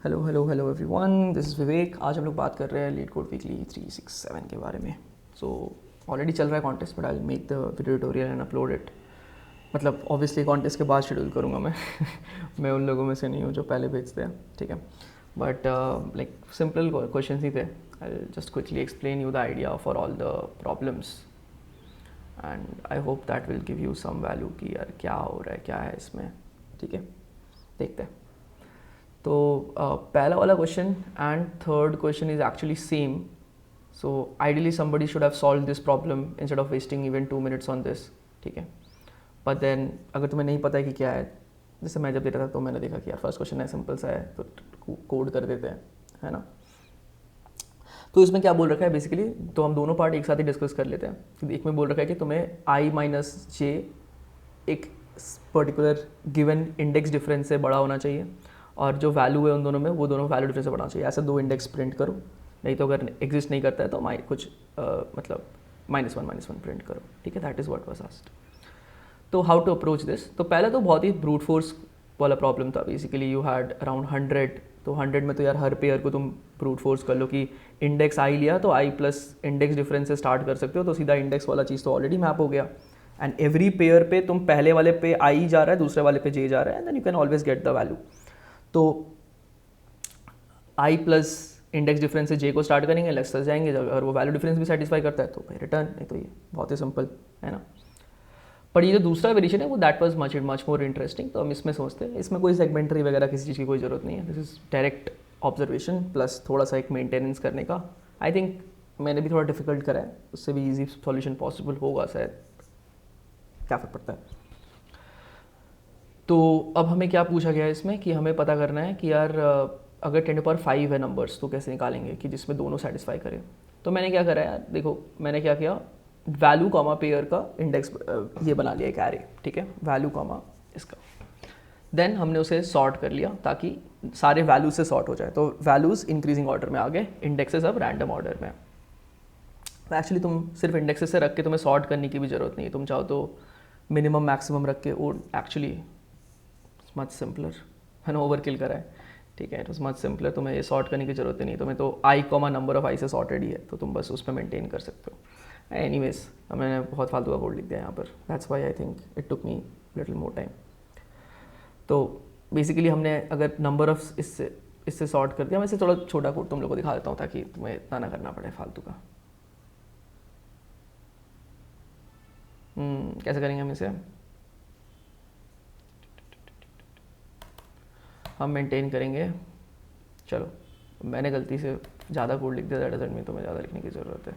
Hello hello hello everyone, this is Vivek. आज हम लोग बात कर रहे हैं लीड कोड वीकली 367 के बारे में। सो ऑलरेडी चल रहा है contest, but I will make the video tutorial and upload it. मतलब ऑब्वियसली कॉन्टेस्ट के बाद शेड्यूल करूँगा मैं। मैं उन लोगों में से नहीं हूँ जो पहले भेजते हैं, ठीक है। बट लाइक सिंपल क्वेश्चन ही थे। I just quickly explain you the idea for all the problems and I hope that will give you some value कि यार क्या हो रहा है, क्या है इसमें, ठीक है। देखते हैं। तो पहला वाला question and third question is actually same. So ideally somebody should have solve this problem instead of wasting even 2 minutes on this, ठीक है। बट देन अगर तुम्हें नहीं पता है कि क्या है, जैसे मैं जब दे रहा था तो मैंने देखा कि यार फर्स्ट क्वेश्चन है, सिंपल सा है, तो कोड कर देते हैं, है ना। तो इसमें क्या बोल रखा है बेसिकली, तो हम दोनों पार्ट एक साथ ही डिस्कस कर लेते हैं। एक में बोल रखा है कि तुम्हें i माइनस जे एक पर्टिकुलर गिवन इंडेक्स डिफरेंस से बड़ा होना चाहिए, और जो वैल्यू है उन दोनों में वो दोनों वैल्यू डिफरेंस से बढ़ना चाहिए। ऐसे दो इंडेक्स प्रिंट करो, नहीं तो अगर एग्जिस्ट नहीं करता है तो कुछ मतलब -1 प्रिंट करो, ठीक है। That is what was asked. तो हाउ टू अप्रोच दिस, तो पहले तो बहुत ही ब्रूट फोर्स वाला प्रॉब्लम था। बेसिकली यू हैड अराउंड 100, तो 100 में तो यार हर पेयर को तुम ब्रूट फोर्स कर लो कि इंडेक्स आई लिया तो आई प्लस इंडेक्स डिफरेंस से स्टार्ट कर सकते हो, तो सीधा इंडेक्स वाला चीज़ तो ऑलरेडी मैप हो गया। एंड एवरी पेयर पे तुम पहले वाले पे आई जा रहा है, दूसरे वाले पे जे जा रहा है, and then you can always get the value. तो आई प्लस इंडेक्स डिफरेंस से जे को स्टार्ट करेंगे, लेफ्ट तक जाएंगे, अगर वो वैल्यू डिफरेंस भी सेटिस्फाई करता है तो भाई रिटर्न, नहीं तो ये बहुत ही सिंपल है ना। पर ये जो दूसरा वेरिएशन है वो that was much more interesting. तो हम इसमें सोचते हैं, इसमें कोई सेगमेंटरी वगैरह किसी चीज़ की कोई ज़रूरत नहीं है। This is direct observation plus थोड़ा सा एक मेंटेनेंस करने का। आई थिंक मैंने भी थोड़ा डिफिकल्ट करा है, उससे भी ईजी सॉल्यूशन पॉसिबल होगा शायद, क्या फर्क पड़ता है। तो अब हमें क्या पूछा गया है इसमें कि हमें पता करना है कि यार अगर 10⁵ है नंबर्स तो कैसे निकालेंगे कि जिसमें दोनों सेटिस्फाई करें। तो मैंने क्या करा यार, देखो मैंने क्या किया, वैल्यू कॉमा पेयर का इंडेक्स ये बना लिया एक एरे, ठीक है, वैल्यू कॉमा इसका। देन हमने उसे सॉर्ट कर लिया ताकि सारे वैल्यूज से सॉर्ट हो जाए। तो वैल्यूज़ इंक्रीजिंग ऑर्डर में आ गए, इंडेक्सेस अब रैंडम ऑर्डर में। तो एक्चुअली तुम सिर्फ इंडेक्सेस से रख के तुम्हें सॉर्ट करने की भी ज़रूरत नहीं है। तुम चाहो तो मिनिमम मैक्सिमम रख के, और एक्चुअली मच सिंपलर, मैंने ओवर किल करा है, ठीक है। इट वॉज मच सिंपलर, तुम्हें ये सॉर्ट करने की ज़रूरत ही नहीं। तुम्हें तो आई कॉमा नंबर ऑफ आई से सॉर्टेड ही है, तो तुम बस उस पर मेंटेन कर सकते हो। एनीवेज मैंने बहुत फालतू का कोड लिख दिया यहाँ पर, that's why I think it took me little more time. तो बेसिकली हमने अगर नंबर ऑफ इससे सॉर्ट कर दिया, मैं इसे थोड़ा छोटा कोड तुम लोग को दिखा देता हूँ ताकि तुम्हें इतना ना करना पड़े फालतू का। कैसे करेंगे हम इसे, हम मेंटेन करेंगे। चलो मैंने गलती से ज़्यादा कोड लिख दिया, दैट डजंट मीन तुम्हें ज़्यादा लिखने की ज़रूरत है।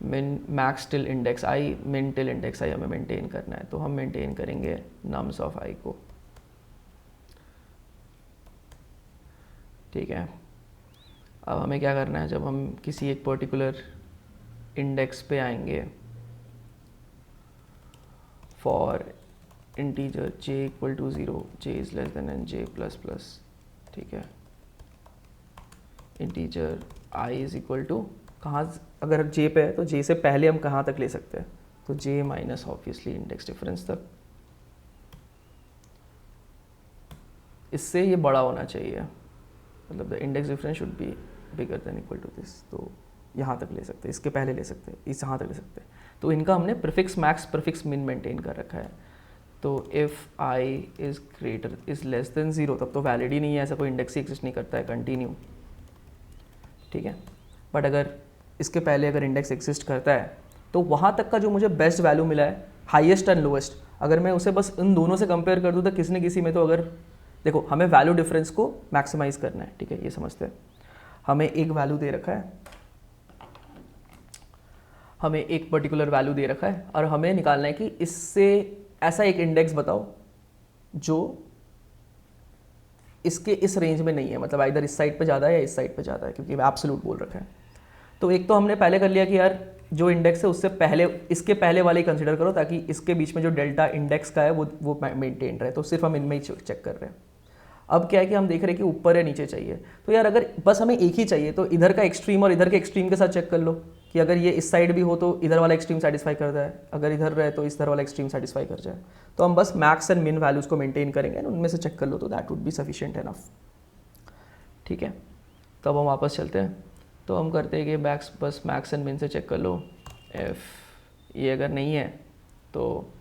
मिन मैक्स टिल इंडेक्स आई, मिन टिल इंडेक्स आई हमें मेंटेन करना है, तो हम मेंटेन करेंगे नम्स ऑफ आई को, ठीक है। अब हमें क्या करना है, जब हम किसी एक पर्टिकुलर इंडेक्स पे आएंगे for integer j equal to 0, j is less than n j plus plus, ठीक है। Integer i is equal to कहाँ, अगर j पे है तो j से पहले हम कहाँ तक ले सकते हैं, तो j minus obviously index difference तक। इससे ये बड़ा होना चाहिए, मतलब the index difference should be bigger than equal to this. तो यहाँ तक ले सकते हैं, इसके पहले ले सकते हैं, इस यहाँ तक ले सकते हैं। तो इनका हमने प्रीफिक्स मैक्स प्रीफिक्स मिन मेंटेन कर रखा है। तो if i is greater is less then 0, तब तो वैलिड ही नहीं है, ऐसा कोई इंडेक्स ही एग्जिस्ट नहीं करता है, कंटिन्यू, ठीक है। बट अगर इसके पहले अगर इंडेक्स एग्जिस्ट करता है तो वहाँ तक का जो मुझे बेस्ट वैल्यू मिला है, हाईएस्ट एंड लोएस्ट, अगर मैं उसे बस इन दोनों से कंपेयर कर दूँ तो किसी न किसी में तो, अगर देखो हमें वैल्यू डिफरेंस को मैक्सिमाइज करना है, ठीक है, ये समझते हैं। हमें एक वैल्यू दे रखा है, हमें एक पर्टिकुलर वैल्यू दे रखा है, और हमें निकालना है कि इससे ऐसा एक इंडेक्स बताओ जो इसके इस रेंज में नहीं है, मतलब इधर इस साइड पे ज़्यादा है या इस साइड पे ज़्यादा है, क्योंकि एब्सोल्यूट बोल रखा है। तो एक तो हमने पहले कर लिया कि यार जो इंडेक्स है उससे पहले, इसके पहले वाले ही कंसिडर करो, ताकि इसके बीच में जो डेल्टा इंडेक्स का है वो मेंटेन रहे। तो सिर्फ हम इनमें ही चेक कर रहे हैं। अब क्या है कि हम देख रहे हैं कि ऊपर या नीचे चाहिए, तो यार अगर बस हमें एक ही चाहिए तो इधर का एक्सट्रीम और इधर के एक्सट्रीम के साथ चेक कर लो कि अगर ये इस साइड भी हो तो इधर वाला एक्सट्रीम सेटिस्फाई कर जाए, अगर इधर रहे तो इधर वाला एक्सट्रीम सेटिस्फाई कर जाए। तो हम बस मैक्स एंड मिन वैल्यूज़ को मेंटेन करेंगे, उनमें से चेक कर लो, तो that would be sufficient enough. ठीक है। तो अब हम वापस चलते हैं, तो हम करते हैं कि बस मैक्स एंड मिन से चेक कर लो। एफ ये अगर नहीं है तो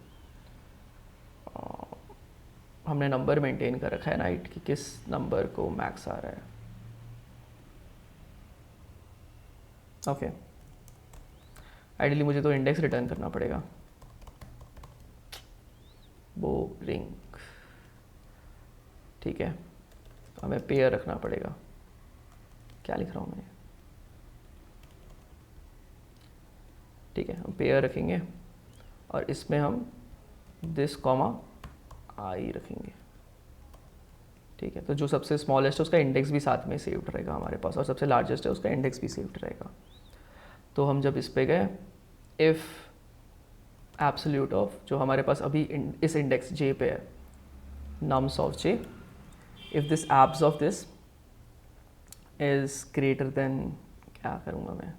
हमने नंबर मेंटेन कर रखा है राइट, कि किस नंबर को मैक्स आ रहा है। ओके, आइडियली मुझे तो इंडेक्स रिटर्न करना पड़ेगा, बोरिंग, ठीक है। तो हमें पेयर रखना पड़ेगा, क्या लिख रहा हूँ मैं, ठीक है। हम पेयर रखेंगे और इसमें हम दिस कॉमा आई रखेंगे, ठीक है। तो जो सबसे स्मॉलेस्ट है उसका इंडेक्स भी साथ में सेव्ड रहेगा हमारे पास, और सबसे लार्जेस्ट है उसका इंडेक्स भी सेव्ड रहेगा। तो हम जब इस पे गए, इफ़ एब्सोल्यूट ऑफ जो हमारे पास अभी इस इंडेक्स जे पे है, nums of J, if this abs of this is greater then, क्या करूँगा मैं,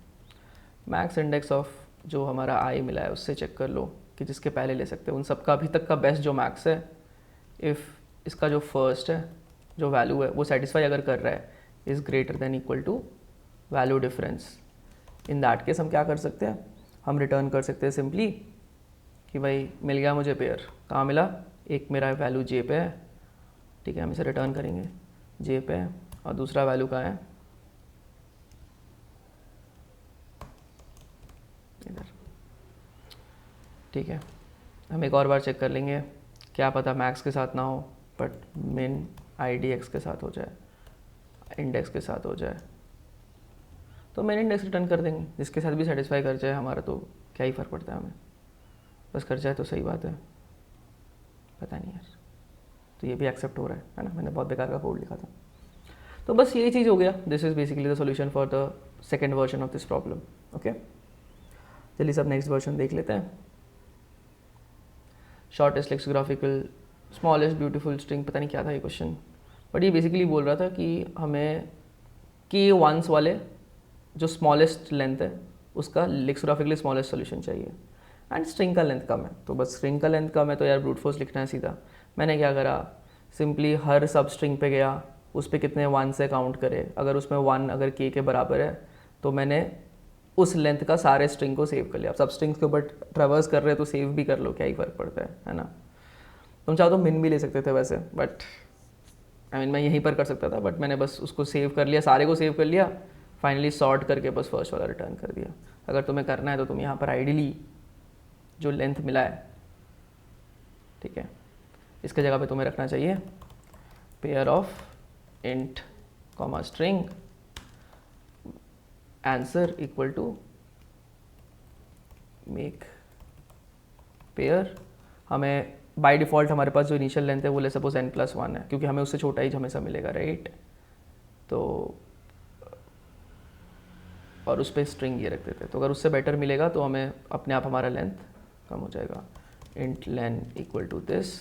मैक्स इंडेक्स ऑफ जो हमारा आई मिला है उससे चेक कर लो कि जिसके पहले ले सकते हैं उन सबका अभी तक का बेस्ट जो मैक्स है। इफ़ इसका जो फर्स्ट है जो वैल्यू है वो सेटिस्फाई अगर कर रहा है, is greater than equal to value difference, in that case हम क्या कर सकते हैं, हम रिटर्न कर सकते हैं सिंपली कि भाई मिल गया मुझे पेयर, कहाँ मिला, एक मेरा वैल्यू जे पे है, ठीक है, हम इसे रिटर्न करेंगे जे पे है, और दूसरा वैल्यू कहाँ है, इधर, ठीक है। हम एक और बार चेक कर लेंगे, क्या पता मैक्स के साथ ना हो बट मिन आई डी एक्स के साथ हो जाए, इंडेक्स के साथ हो जाए, तो मिन इंडेक्स रिटर्न कर देंगे, जिसके साथ भी सेटिस्फाई कर जाए हमारा, तो क्या ही फ़र्क पड़ता है हमें, बस कर जाए तो सही बात है। पता नहीं यार, तो ये भी एक्सेप्ट हो रहा है ना, मैंने बहुत बेकार का कोड लिखा था। तो बस यही चीज़ हो गया, this is basically the solution for the second version of this problem. Okay, चलिए सब नेक्स्ट वर्जन देख लेते हैं। शॉर्टेस्ट लेक्सियोग्राफिकल स्मॉलेस्ट ब्यूटीफुल स्ट्रिंग, पता नहीं क्या था ये क्वेश्चन, बट ये बेसिकली बोल रहा था कि हमें के वंस वाले जो स्मॉलेस्ट लेंथ है उसका लेक्सियोग्राफिकली स्मॉलेस्ट सोल्यूशन चाहिए, एंड स्ट्रिंग का लेंथ कम है, तो बस स्ट्रिंग का लेंथ कम है तो यार ब्रूट फोर्स लिखना है सीधा। मैंने क्या करा, सिंपली हर सब स्ट्रिंग पे गया, उस पर कितने वन से काउंट करे, अगर उसमें वन अगर के बराबर है तो मैंने उस लेंथ का सारे स्ट्रिंग को सेव कर लिया। अब सब स्ट्रिंग्स के ऊपर ट्रेवर्स कर रहे हो तो सेव भी कर लो, क्या ही फ़र्क पड़ता है ना। तुम चाहो तो मिन भी ले सकते थे वैसे, बट आई मीन मैं यहीं पर कर सकता था, बट मैंने बस उसको सेव कर लिया, सारे को सेव कर लिया, फाइनली सॉर्ट करके बस फर्स्ट वाला रिटर्न कर दिया। अगर तुम्हें करना है तो तुम यहाँ पर आइडियली जो लेंथ मिला है, ठीक है, इसके जगह पे तुम्हें रखना चाहिए pair of int comma string answer equal to make pair. हमें बाय डिफ़ॉल्ट हमारे पास जो इनिशियल लेंथ है वो ले सपोज n+1 है, क्योंकि हमें उससे छोटा ही हमेशा मिलेगा राइट। तो और उस पर स्ट्रिंग ये रख देते, तो अगर उससे बेटर मिलेगा तो हमें अपने आप हमारा लेंथ कम हो जाएगा, int len equal to this,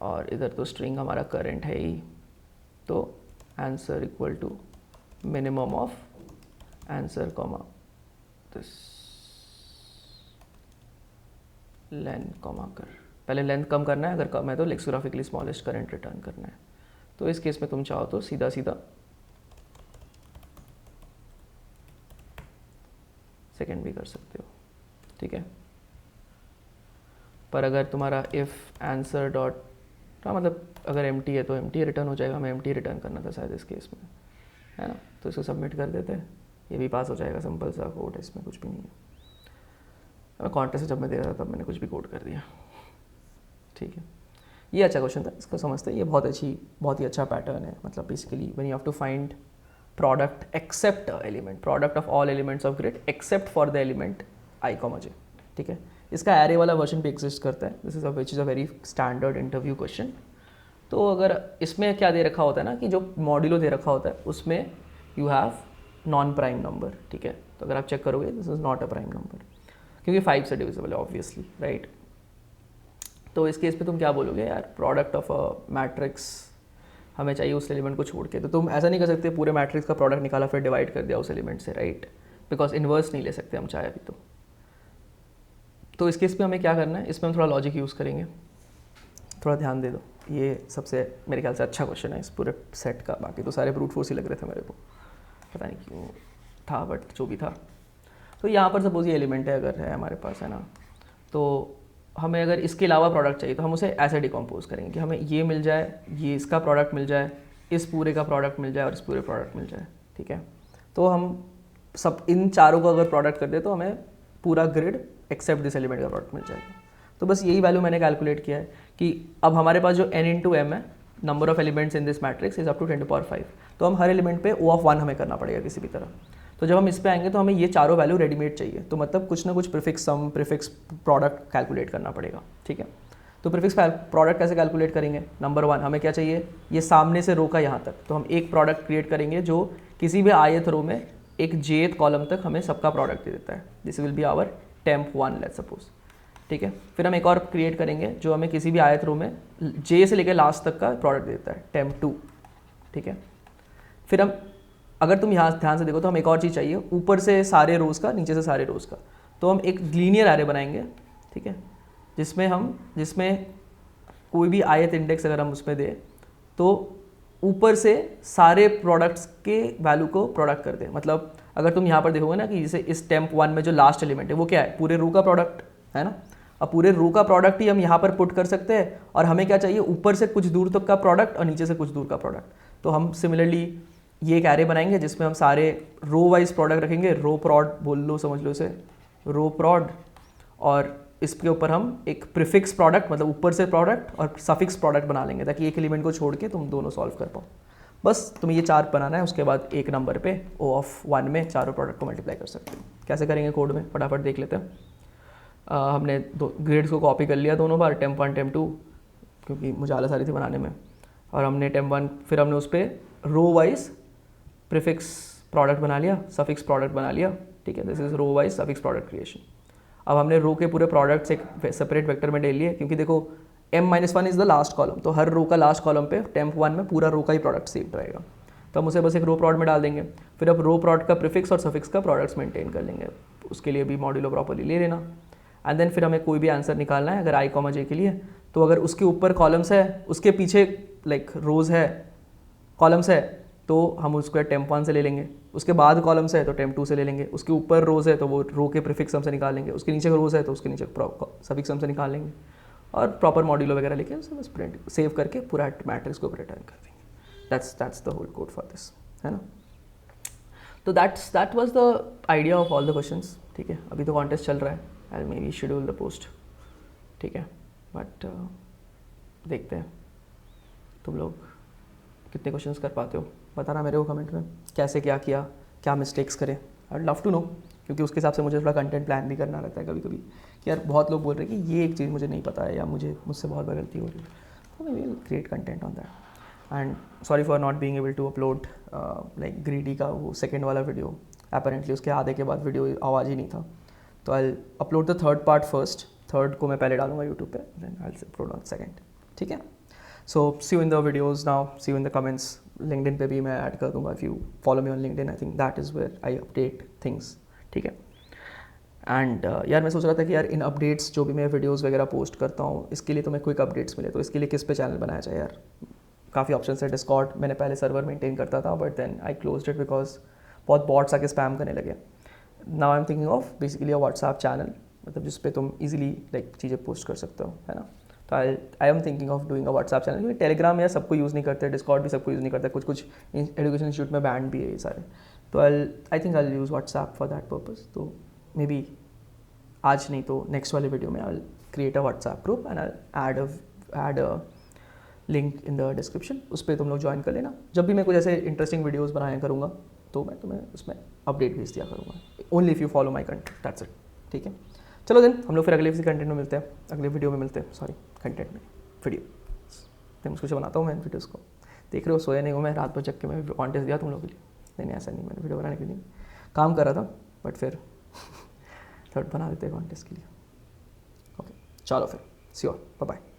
और इधर तो स्ट्रिंग हमारा करंट है ही, तो answer equal to minimum of answer comma this len comma कर, पहले लेंथ कम करना है, अगर कम है तो लेक्सियोग्राफिकली स्मॉलेस्ट करंट रिटर्न करना है। तो इस केस में तुम चाहो तो सीधा सीधा सेकेंड भी कर सकते हो, ठीक है। पर अगर तुम्हारा इफ़ आंसर डॉट, हाँ मतलब अगर एम्प्टी है तो एम्प्टी रिटर्न हो जाएगा, हमें एम्प्टी रिटर्न करना था शायद इस केस में, है ना। तो इसको सबमिट कर देते हैं, ये भी पास हो जाएगा, सिंपल सा कोड है, इसमें कुछ भी नहीं है। कॉन्टेस्ट जब मैं दे रहा था तब मैंने कुछ भी कोड कर दिया, ठीक है। ये अच्छा क्वेश्चन था, इसको समझते हैं, ये बहुत ही अच्छा पैटर्न है। मतलब basically when you have to find product except element, product of all elements of grid except for the element I comma J, ठीक है। इसका एरे वाला वर्जन भी एग्जिस्ट करता है, this is which is a very standard interview question. तो अगर इसमें क्या दे रखा होता है ना, कि जो मॉड्यूलो दे रखा होता है उसमें you have non prime number, ठीक है। तो अगर आप चेक करोगे this is not a prime number, क्योंकि 5 से डिविजिबल है ऑब्वियसली राइट। तो इस केस पे तुम क्या बोलोगे यार, प्रोडक्ट ऑफ अ मैट्रिक्स हमें चाहिए उस एलिमेंट को छोड़ के, तो तुम ऐसा नहीं कर सकते पूरे मैट्रिक्स का प्रोडक्ट निकाला फिर डिवाइड कर दिया उस एलिमेंट से राइट, बिकॉज इन्वर्स नहीं ले सकते हम चाहे अभी। तो इस केस में हमें क्या करना है, इसमें हम थोड़ा लॉजिक यूज़ करेंगे, थोड़ा ध्यान दे दो। ये सबसे मेरे ख्याल से अच्छा क्वेश्चन है इस पूरे सेट का, बाकी तो सारे ब्रूट फोर्स ही लग रहे थे मेरे को, पता नहीं क्यों था, बट जो भी था। तो यहाँ पर सपोज ये एलिमेंट है अगर है हमारे पास, है ना, तो हमें अगर इसके अलावा प्रोडक्ट चाहिए तो हम उसे ऐसे डिकम्पोज करेंगे कि हमें ये मिल जाए, ये इसका प्रोडक्ट मिल जाए, इस पूरे का प्रोडक्ट मिल जाए और इस पूरे प्रोडक्ट मिल जाए, ठीक है। तो हम सब इन चारों को अगर प्रोडक्ट कर दे तो हमें पूरा ग्रिड एक्सेप्ट दिस एलिमेंट का प्रोडक्ट मिल जाएगा। तो बस यही वैल्यू मैंने कैलकुलेट किया है कि अब हमारे पास जो n इंटू एम है, number of elements in this matrix is up to 10⁵, तो हम हर एलिमेंट पे O ऑफ 1 हमें करना पड़ेगा किसी भी तरह। तो जब हम इस पे आएंगे तो हमें ये चारों वैल्यू रेडीमेड चाहिए, तो मतलब कुछ ना कुछ प्रीफिक्स सम, प्रीफिक्स प्रोडक्ट कैलकुलेट करना पड़ेगा, ठीक है। तो प्रीफिक्स प्रोडक्ट कैसे कैलकुलेट करेंगे? नंबर 1 हमें क्या चाहिए, ये सामने से रो का यहाँ तक, तो हम एक प्रोडक्ट क्रिएट करेंगे जो किसी भी ith रो में एक jth कॉलम तक हमें सबका प्रोडक्ट दे देता है। This will be our temp1 let's suppose, ठीक है। फिर हम एक और क्रिएट करेंगे जो हमें किसी भी ith रो में j से लेकर लास्ट तक का प्रोडक्ट देता है, temp2, ठीक है। फिर हम, अगर तुम यहाँ ध्यान से देखो तो हम एक और चीज़ चाहिए, ऊपर से सारे रोज़ का, नीचे से सारे रोज़ का, तो हम एक लीनियर एरे बनाएंगे, ठीक है, जिसमें कोई भी ith इंडेक्स अगर हम उसमें दें तो ऊपर से सारे प्रोडक्ट्स के वैल्यू को प्रोडक्ट कर दें। मतलब अगर तुम यहाँ पर देखोगे ना कि जैसे इस temp1 में जो लास्ट एलिमेंट है वो क्या है, पूरे रो का प्रोडक्ट है ना। अब पूरे रो का प्रोडक्ट ही हम यहाँ पर पुट कर सकते हैं, और हमें क्या चाहिए, ऊपर से कुछ दूर तक का प्रोडक्ट और नीचे से कुछ दूर का प्रोडक्ट। तो हम सिमिलरली ये एक एरे बनाएंगे जिसमें हम सारे रो वाइज प्रोडक्ट रखेंगे, रो प्रॉड बोल लो, समझ लो इसे, रो प्रॉड, और इसके ऊपर हम एक प्रीफिक्स प्रोडक्ट, मतलब ऊपर से प्रोडक्ट और सफिक्स प्रोडक्ट बना लेंगे, ताकि एक एलिमेंट को छोड़ के तुम दोनों सॉल्व कर पाओ। बस तुम्हें ये चार बनाना है, उसके बाद एक नंबर पे O ऑफ 1 में चारों प्रोडक्ट को मल्टीप्लाई कर सकते हो। कैसे करेंगे कोड में, फटाफट देख लेते हैं। हमने दो ग्रेड्स को कॉपी कर लिया दोनों बार, temp1 temp2, क्योंकि मुझे आलस आ रही थी बनाने में, और हमने temp1 फिर हमने उस पर रो वाइज प्रीफिक्स प्रोडक्ट बना लिया, सफिक्स प्रोडक्ट बना लिया, ठीक है। This is row wise suffix product creation. अब हमने रो के पूरे प्रोडक्ट्स एक सेपरेट वेक्टर में ले लिए, क्योंकि देखो m-1 is the last column, तो हर रो का लास्ट कॉलम पे temp1 में पूरा रो का ही प्रोडक्ट सेव रहेगा, तो हम उसे बस एक रो प्रोड में डाल देंगे। फिर अब रो प्रोड का प्रीफिक्स और सफिक्स का प्रोडक्ट्स मेंटेन कर लेंगे, उसके लिए भी मॉड्यूलो प्रॉपर्ली ले लेना। एंड देन फिर हमें कोई भी आंसर निकालना है अगर i, j के लिए, तो अगर उसके ऊपर कॉलम्स है, उसके पीछे लाइक रोज़ है, कॉलम्स है, तो हम उसको temp1 से ले लेंगे, उसके बाद कॉलम्स है तो temp2 से ले लेंगे, उसके ऊपर रोज़ है तो वो रो के प्रीफिक्स हमसे निकाल लेंगे, उसके नीचे रोज़ है तो उसके नीचे सफिक्स हमसे निकाल लेंगे, और प्रॉपर मॉड्यूलो वगैरह लेके उसे बस प्रिंट सेव करके पूरा मैट्रिक्स को रिटर्न कर देंगे। That's the whole code for this, है ना। तो that was the idea of all the questions, ठीक है। अभी तो कॉन्टेस्ट चल रहा है, I may be schedule the post, ठीक है, बट देखते हैं तुम लोग कितने क्वेश्चंस कर पाते हो, बताना मेरे को कमेंट में, कैसे क्या किया, क्या मिस्टेक्स करें, I would love to know, क्योंकि उसके हिसाब से मुझे थोड़ा कंटेंट प्लान भी करना रहता है कभी कभी, कि यार बहुत लोग बोल रहे हैं कि ये एक चीज़ मुझे नहीं पता है, या मुझसे बहुत बार गलती हो रही है, तो मैं will create content on that. And sorry for not being able to upload like greedy का वो सेकेंड वाला वीडियो, अपेरेंटली उसके आधे के बाद वीडियो आवाज़ ही नहीं था, तो I upload the third part first, third को मैं पहले डालूंगा यूट्यूब पे, then I will upload on second, ठीक है। So see you in the videos now, see you in the comments, LinkedIn पे भी मैं ऐड कर दूंगा, if you follow me on LinkedIn, I think that is where I update things, ठीक है। And यार मैं सोच रहा था कि यार इन अपडेट्स जो भी मैं वीडियोज़ वगैरह पोस्ट करता हूँ, इसके लिए तो मैं क्विक अपडेट्स मिले, तो इसके लिए किस पे चैनल बनाया जाए यार। काफ़ी ऑप्शन है, डिस्कॉर्ड मैंने पहले सर्वर मेंटेन करता था, but then I closed it because बहुत बॉट्स आके स्पैम करने लगे। Now I am thinking of basically a WhatsApp channel, मतलब जिस पे तुम इजीली लाइक चीज़ें पोस्ट कर सकते हो, है ना। तो आई am thinking of doing a WhatsApp channel, क्योंकि टेलीग्राम या सबको यूज़ नहीं करते, डिस्कॉर्ड भी सबको यूज़ नहीं करता, कुछ एजुकेशन इंस्टीट्यूट में बैंड भी है ये सारे, तो I think I use WhatsApp for that purpose. तो मे बी आज नहीं तो नेक्स्ट वाले वीडियो में I create a WhatsApp group and I add a link in the description, उस पर तुम लोग ज्वाइन कर लेना। जब भी मैं कुछ ऐसे इंटरेस्टिंग वीडियोज़ बनाया करूँगा तो मैं तुम्हें उसमें अपडेट भेज दिया करूँगा, only if you follow my content, that's it, ठीक है। चलो देन हम लोग फिर अगले किसी कंटेंट में मिलते हैं, अगले वीडियो में मिलते हैं, सॉरी कंटेंट में, वीडियो मैं मुझको से बनाता हूँ मैं वीडियोज़ को, देख रहे हो सोया नहीं हूँ मैं, रात भर जग के मैं कॉन्टेस्ट दिया तुम लोगों के लिए, नहीं ऐसा नहीं, मैंने वीडियो बनाने के लिए काम कर रहा था, बट फिर थर्ड बना देते हैं कॉन्टेस्ट के लिए। ओके चलो फिर, सी यू, बाय बाय।